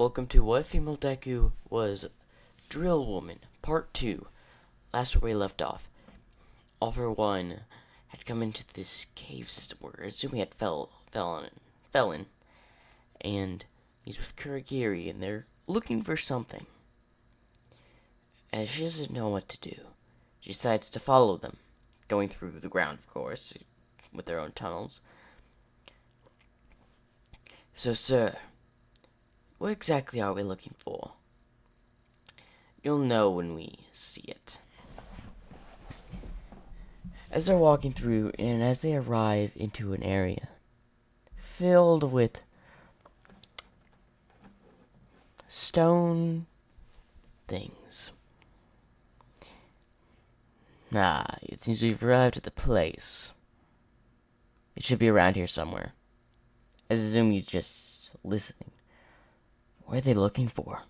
Welcome to What Fem Deku Was Drill Woman, Part 2. Last where we left off. All for One had come into this cave system where Azumi had fell in, and he's with Kurogiri, and they're looking for something. As she doesn't know what to do, she decides to follow them, going through the ground, of course, with their own tunnels. So, sir, what exactly are we looking for? You'll know when we see it. As they're walking through, and as they arrive into an area filled with stone things. It seems we've arrived at the place. It should be around here somewhere. As Azumi's just listening. What are they looking for?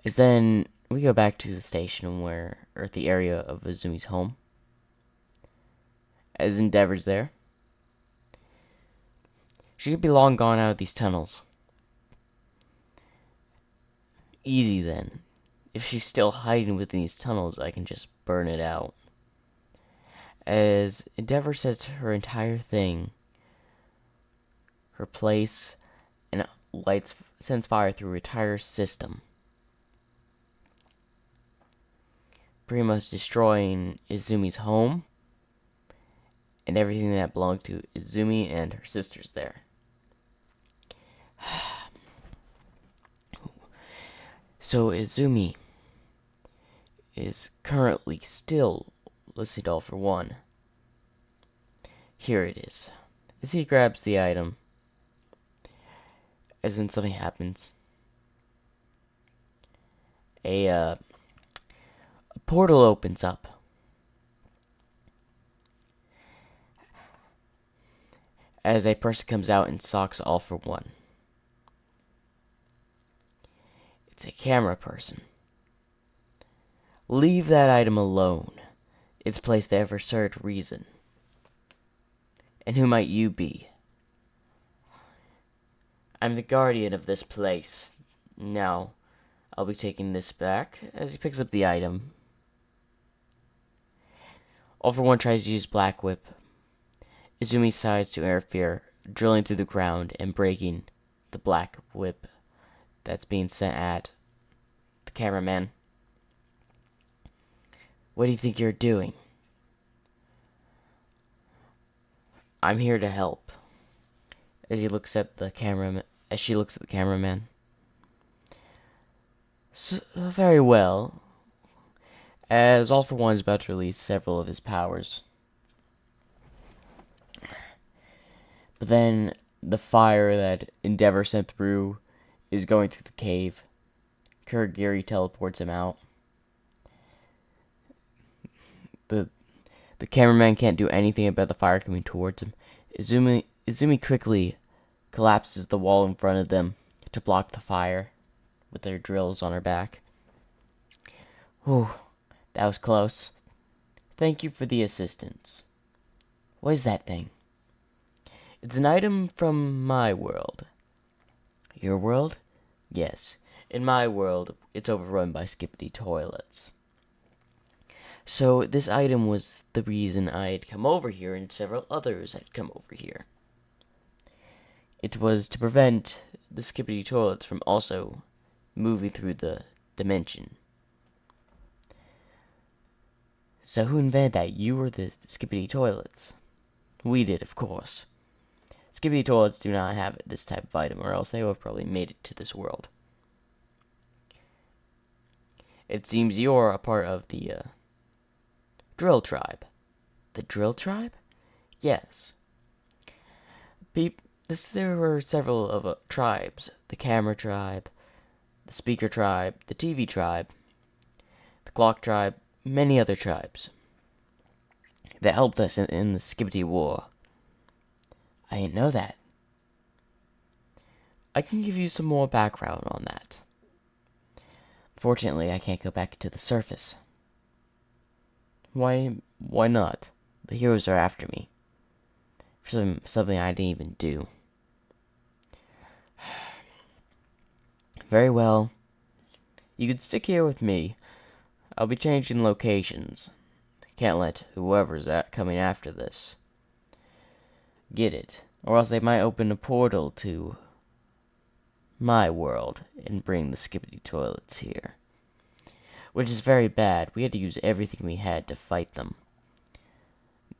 As then we go back to the station or the area of Azumi's home. As Endeavor's there. She could be long gone out of these tunnels. Easy then. If she's still hiding within these tunnels, I can just burn it out. As Endeavor sets her entire thing, her place, and sends fire through her entire system, pretty much destroying Izumi's home and everything that belonged to Izumi and her sisters there. So Izumi is currently still listed all for one. Here it is. As he grabs the item, as in something happens, a portal opens up. As a person comes out and stalks all for one. It's a camera person. Leave that item alone. It's placed there for certain reason. And who might you be? I'm the guardian of this place. Now, I'll be taking this back as he picks up the item. All for One tries to use Black Whip. Izumi decides to interfere, drilling through the ground and breaking the Black Whip that's being sent at the cameraman. What do you think you're doing? I'm here to help. As she looks at the cameraman. So, very well. As All for One is about to release several of his powers. But then the fire that Endeavor sent through is going through the cave. Kurogiri teleports him out. The cameraman can't do anything about the fire coming towards him. Izumi quickly collapses the wall in front of them to block the fire with their drills on her back. Whew, that was close. Thank you for the assistance. What is that thing? It's an item from my world. Your world? Yes. In my world, it's overrun by skippity toilets. So this item was the reason I had come over here and several others had come over here. It was to prevent the skippity toilets from also moving through the dimension. So who invented that? You or the skippity toilets? We did, of course. Skippity toilets do not have this type of item, or else they would have probably made it to this world. It seems you're a part of the Drill Tribe. The Drill Tribe? Yes. There were several of tribes. The Camera Tribe, the Speaker Tribe, the TV Tribe, the Clock Tribe, many other tribes that helped us in the Skippity War. I didn't know that. I can give you some more background on that. Fortunately, I can't go back to the surface. Why not? The heroes are after me. for something I didn't even do. Very well. You can stick here with me. I'll be changing locations. Can't let whoever's coming after this get it, or else they might open a portal to my world and bring the skibbity toilets here. Which is very bad. We had to use everything we had to fight them.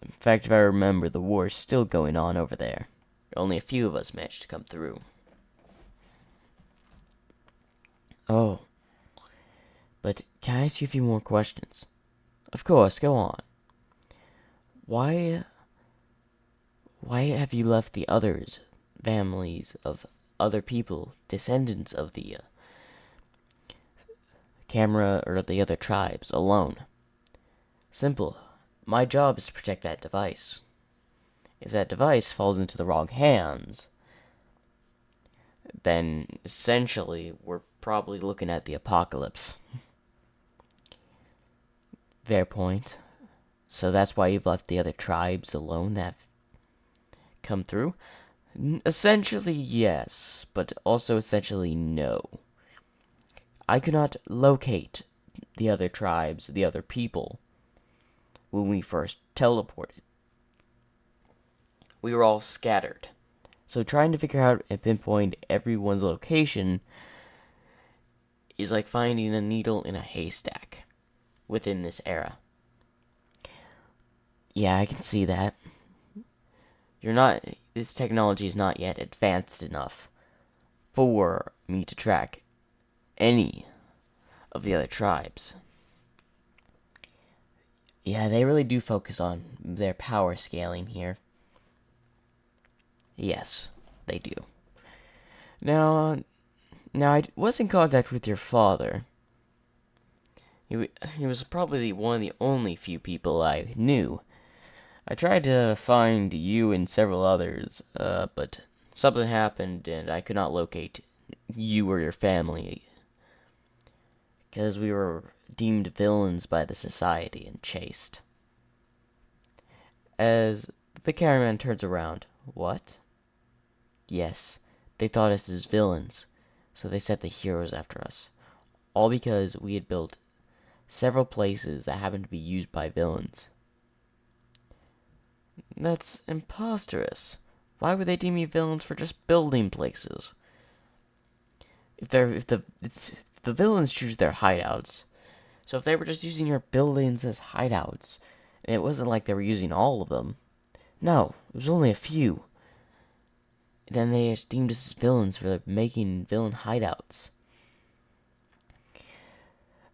In fact, if I remember, the war is still going on over there. Only a few of us managed to come through. Oh. But can I ask you a few more questions? Of course, go on. Why have you left the others, families of other people, descendants of the camera or the other tribes, alone? Simple. My job is to protect that device. If that device falls into the wrong hands, then essentially we're probably looking at the apocalypse. Fair point. So that's why you've left the other tribes alone that have come through? Essentially, yes, but also essentially no. I could not locate the other tribes, the other people, when we first teleported. We were all scattered. So trying to figure out and pinpoint everyone's location is like finding a needle in a haystack within this era. Yeah, I can see that. This technology is not yet advanced enough for me to track any of the other tribes. Yeah, they really do focus on their power scaling here. Yes, they do. Now I was in contact with your father. He was probably one of the only few people I knew. I tried to find you and several others, but something happened and I could not locate you or your family. Because we were deemed villains by the society and chased. As the cameraman turns around, what? Yes, they thought us as villains, so they set the heroes after us. All because we had built several places that happened to be used by villains. That's imposterous. Why would they deem you villains for just building places? If the villains choose their hideouts, so if they were just using your buildings as hideouts, and it wasn't like they were using all of them. No, it was only a few. Then they deemed us as villains for making villain hideouts.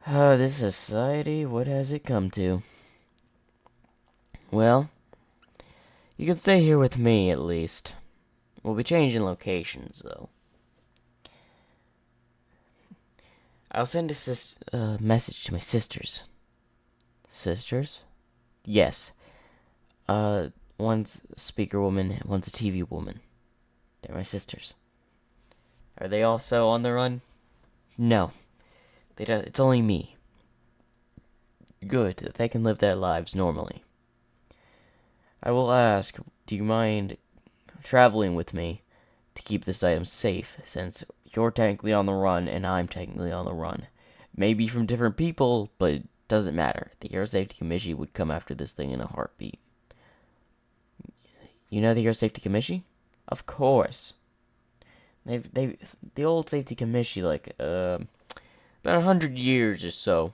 This society, what has it come to? Well, you can stay here with me, at least. We'll be changing locations, though. I'll send a message to my sisters. Sisters? Yes. One's a speaker woman, one's a TV woman. They're my sisters. Are they also on the run? No. It's only me. Good, that they can live their lives normally. I will ask, do you mind traveling with me to keep this item safe, since you're technically on the run and I'm technically on the run? Maybe from different people, but it doesn't matter. The Hero Safety Commission would come after this thing in a heartbeat. You know the Hero Safety Commission? Of course. The old Safety Commission, like, about 100 years or so,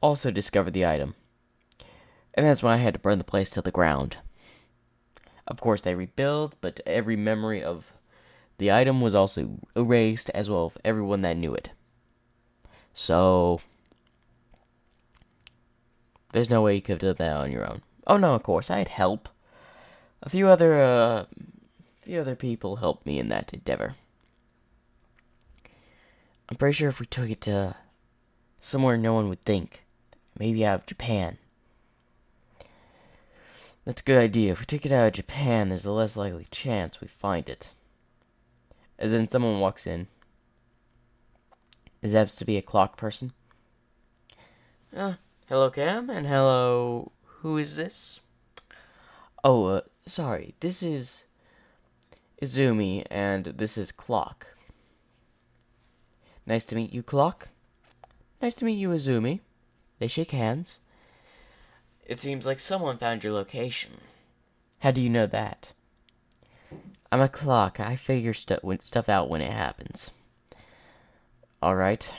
also discovered the item. And that's when I had to burn the place to the ground. Of course, they rebuilt, but every memory of the item was also erased, as well as everyone that knew it. So, there's no way you could have done that on your own. Oh no, of course, I had help. A few other people helped me in that endeavor. I'm pretty sure if we took it to somewhere no one would think, maybe out of Japan. That's a good idea. If we take it out of Japan, there's a less likely chance we find it. As in, someone walks in. This happens to be a clock person. Hello, Cam, and hello. Who is this? Oh, Sorry, this is Izumi, and this is Clock. Nice to meet you, Clock. Nice to meet you, Izumi. They shake hands. It seems like someone found your location. How do you know that? I'm a clock. I figure stuff out when it happens. Alright.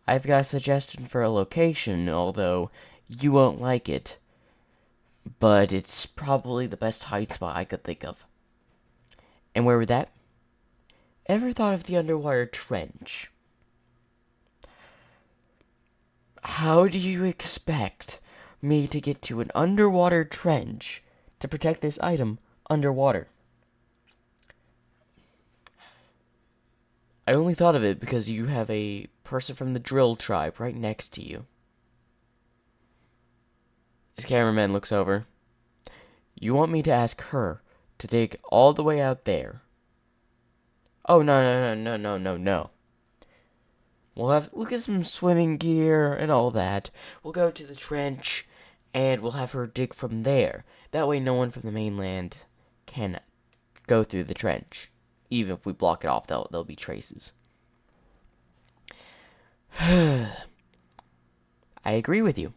I've got a suggestion for a location, although you won't like it. But it's probably the best hiding spot I could think of. And where would that? Ever thought of the underwater trench? How do you expect me to get to an underwater trench to protect this item underwater? I only thought of it because you have a person from the drill tribe right next to you. His cameraman looks over. You want me to ask her to dig all the way out there? Oh, no. We'll get some swimming gear and all that. We'll go to the trench, and we'll have her dig from there. That way no one from the mainland can go through the trench. Even if we block it off, there'll be traces. I agree with you.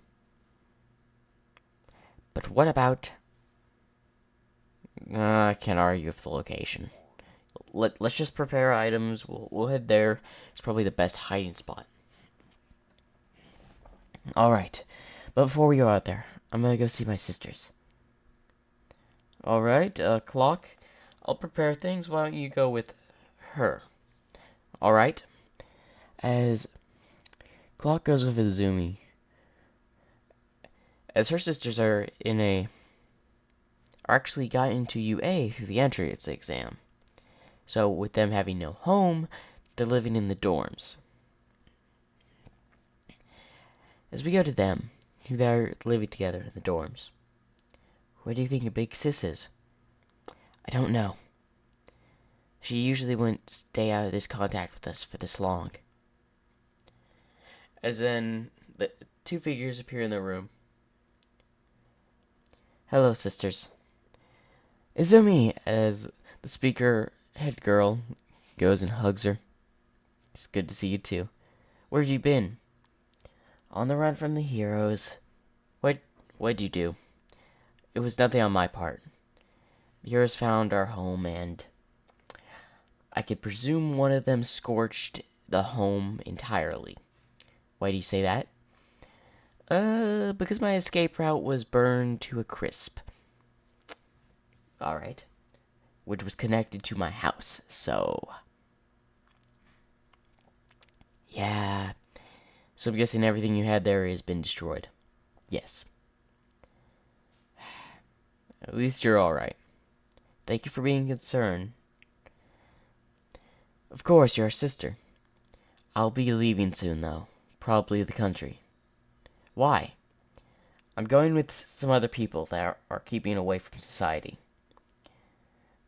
But what about... I can't argue with the location. Let's just prepare items. We'll head there. It's probably the best hiding spot. Alright. But before we go out there, I'm gonna go see my sisters. Alright, Clock. I'll prepare things. Why don't you go with her? Alright? As Clock goes with Izumi. As her sisters are actually got into UA through the entrance exam. So with them having no home, they're living in the dorms. As we go to them, who they're living together in the dorms. Where do you think your big sis is? I don't know. She usually wouldn't stay out of this contact with us for this long. As then, the two figures appear in the room. Hello, sisters. Izumi, as the speaker head girl goes and hugs her. It's good to see you too. Where have you been? On the run from the heroes. What'd you do? It was nothing on my part. The heroes found our home, and I could presume one of them scorched the home entirely. Why do you say that? Because my escape route was burned to a crisp. Alright. Which was connected to my house, so... Yeah. So I'm guessing everything you had there has been destroyed. Yes. At least you're alright. Thank you for being concerned. Of course, you're a sister. I'll be leaving soon, though. Probably the country. Why? I'm going with some other people that are keeping away from society.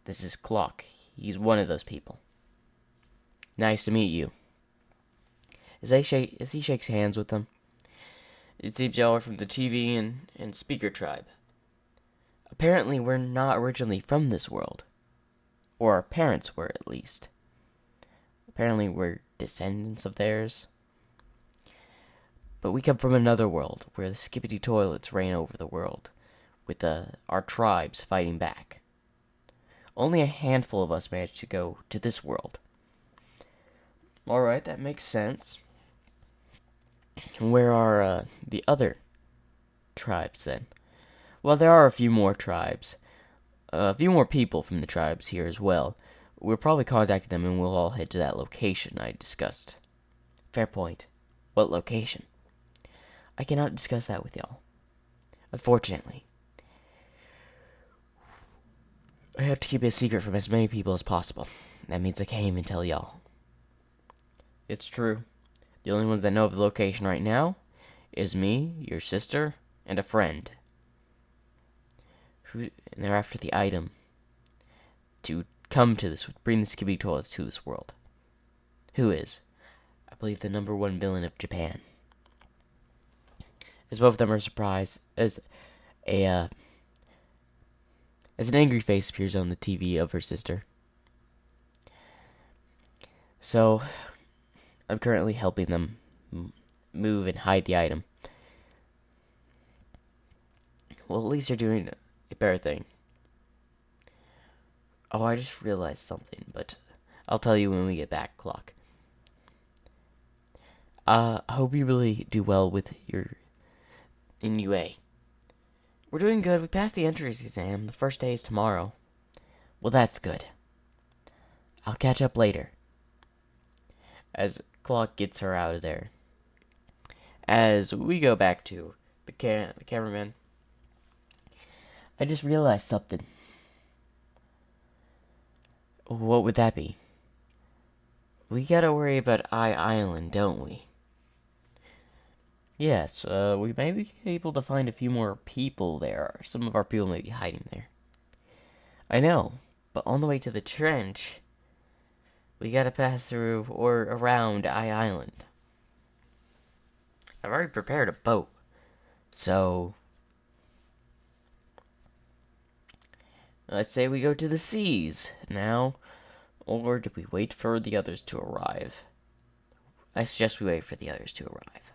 This is Clock. He's one of those people. Nice to meet you. As he shakes hands with them, it seems y'all are from the TV and speaker tribe. Apparently, we're not originally from this world. Or our parents were, at least. Apparently, we're descendants of theirs. But we come from another world, where the skippity toilets reign over the world, with our tribes fighting back. Only a handful of us managed to go to this world. Alright, that makes sense. Where are the other tribes, then? Well, there are a few more tribes. A few more people from the tribes here as well. We'll probably contact them and we'll all head to that location I discussed. Fair point. What location? I cannot discuss that with y'all. Unfortunately. I have to keep it a secret from as many people as possible. That means I can't even tell y'all. It's true. The only ones that know of the location right now is me, your sister, and a friend. And they're after the item to bring the skibbity toilets to this world. Who is, I believe, the #1 villain of Japan. As both of them are surprised, as a as an angry face appears on the TV of her sister. So, I'm currently helping them move and hide the item. Well, at least you're doing a better thing. Oh, I just realized something, but I'll tell you when we get back, Clock. I hope you really do well with your in UA. We're doing good. We passed the entrance exam. The first day is tomorrow. Well, that's good. I'll catch up later. As Clock gets her out of there. As we go back to the cameraman, I just realized something. What would that be? We gotta worry about Island, don't we? Yes, we may be able to find a few more people there. Some of our people may be hiding there. I know, but on the way to the trench, we gotta pass through or around Island. I've already prepared a boat, so let's say we go to the seas now, or do we wait for the others to arrive? I suggest we wait for the others to arrive.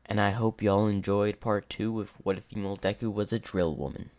And I hope y'all enjoyed part 2 of What If Female Deku Was a Drill Woman.